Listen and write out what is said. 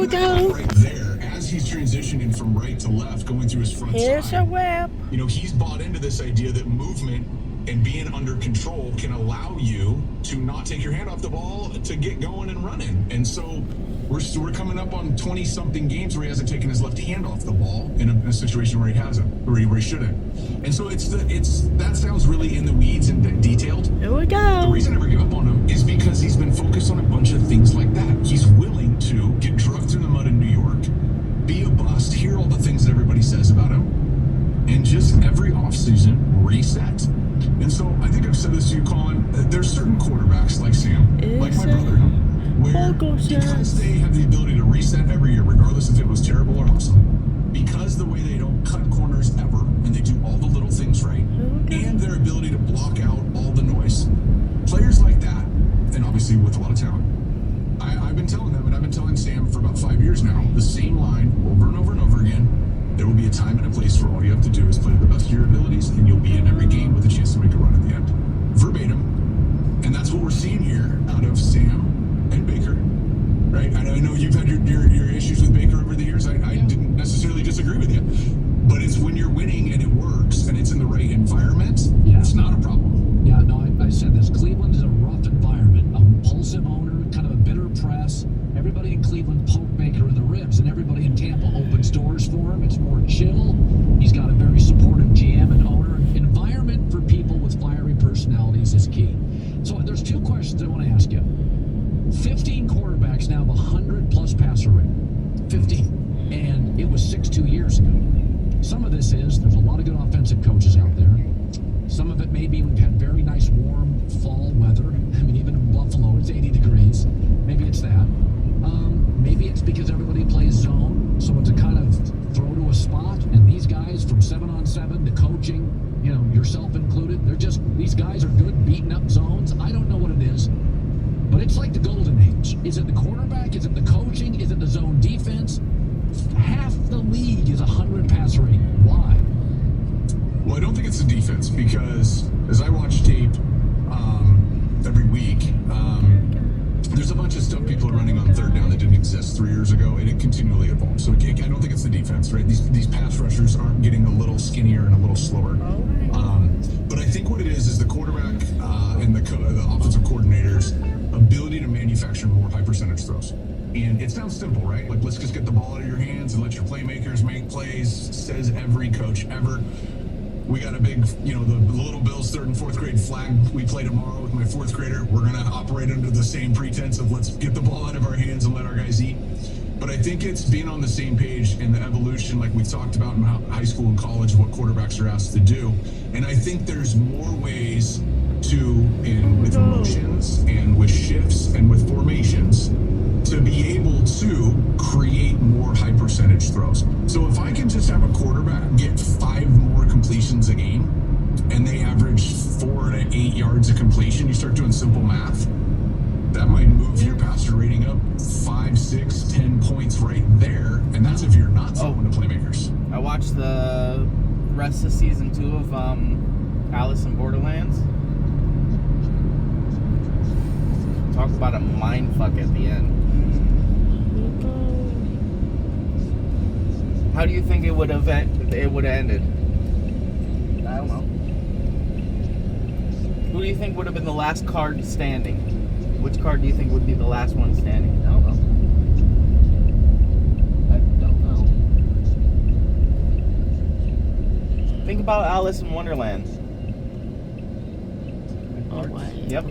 we go. Right there, as he's transitioning from right to left, going through his front Here's side. a wrap. You know, he's bought into this idea that movement and being under control can allow you to not take your hand off the ball to get going and running. And so we're coming up on 20-something games where he hasn't taken his left hand off the ball in a situation where he hasn't, where he shouldn't. And so that sounds really in the weeds and detailed. Here we go. The reason I never give up on him is because he's been focused on a bunch of things like that. He's willing to get drugged through the mud in New York, be a bust, hear all the things that everybody says about him, and just every offseason reset. And so I think I've said this to you, Colin. There's certain quarterbacks like Sam, like my brother, where because they have the ability to reset every year, regardless if it was terrible or awesome, because the way they don't cut corners ever, and they do all the little things right, and their ability to block out all the noise. Players like that, and obviously with a lot of talent, I've been telling them, and I've been telling Sam for about 5 years now, the same line over and over and over again. There will be a time and a place where all you have to do is play to the best of your abilities, and you'll be in every game with a chance to make a run at the end. Verbatim. And that's what we're seeing here out of Sam and Baker, right? And I know you've had your issues with Baker over the years. I didn't necessarily disagree with you. But it's when you're winning and it works and it's in the right environment, it's not a problem. Yeah, no, I said this. Cleveland is a rough environment, a impulsive owner, kind of a bitter press. Everybody in Cleveland poke Baker in the ribs, and everybody in Tampa opens doors for him. It's more chill. He's got a very supportive GM and owner. Environment for people with fiery personalities is key. So there's two questions I want to ask you. 15 quarterbacks now have 100-plus passer rating. 15. And it was 6 years ago. Some of this is there's a lot of good offensive coaches out there. Some of it may be we've had very nice warm fall weather. I mean, even in Buffalo, it's 80 degrees. Maybe it's that. Maybe it's because everybody plays zone, so it's a kind of throw to a spot, and these guys from 7-on-7 to coaching, you know, yourself included, these guys are good beating up zones. I don't know what it is, but it's like the golden age. Is it the quarterback? Is it the coaching? Is it the zone defense? Half the league is 100 passer rating. Why? Well, I don't think it's the defense, because as I watch tape every week, there's a bunch of stuff people are running on third down that didn't exist 3 years ago, and it continually evolves. So I don't think it's the defense, right? These pass rushers aren't getting a little skinnier and a little slower. But I think what it is the quarterback and the offensive coordinator's ability to manufacture more high percentage throws. And it sounds simple, right? Like, let's just get the ball out of your hands and let your playmakers make plays, says every coach ever. We got a big, the Little Bills 3rd and 4th grade flag we play tomorrow with my 4th grader. We're going to operate under the same pretense of let's get the ball out of our hands and let our guys eat. But I think it's being on the same page in the evolution, like we talked about in high school and college, what quarterbacks are asked to do. And I think there's more ways with motions and with shifts and with formations, to be able to create more high percentage throws. So if I can just have a quarterback get 5 more completions a game, and they average 4 to 8 yards of completion, you start doing simple math, that might move your passer rating up 5, 6, 10 points right there, and that's if you're not throwing to playmakers. I watched the rest of season 2 of Alice in Borderlands. Talk about a mind fuck at the end. How do you think it would have ended? I don't know. Who do you think would have been the last card standing? Which card do you think would be the last one standing? I don't know. Think about Alice in Wonderland. Oh, wow. Yep.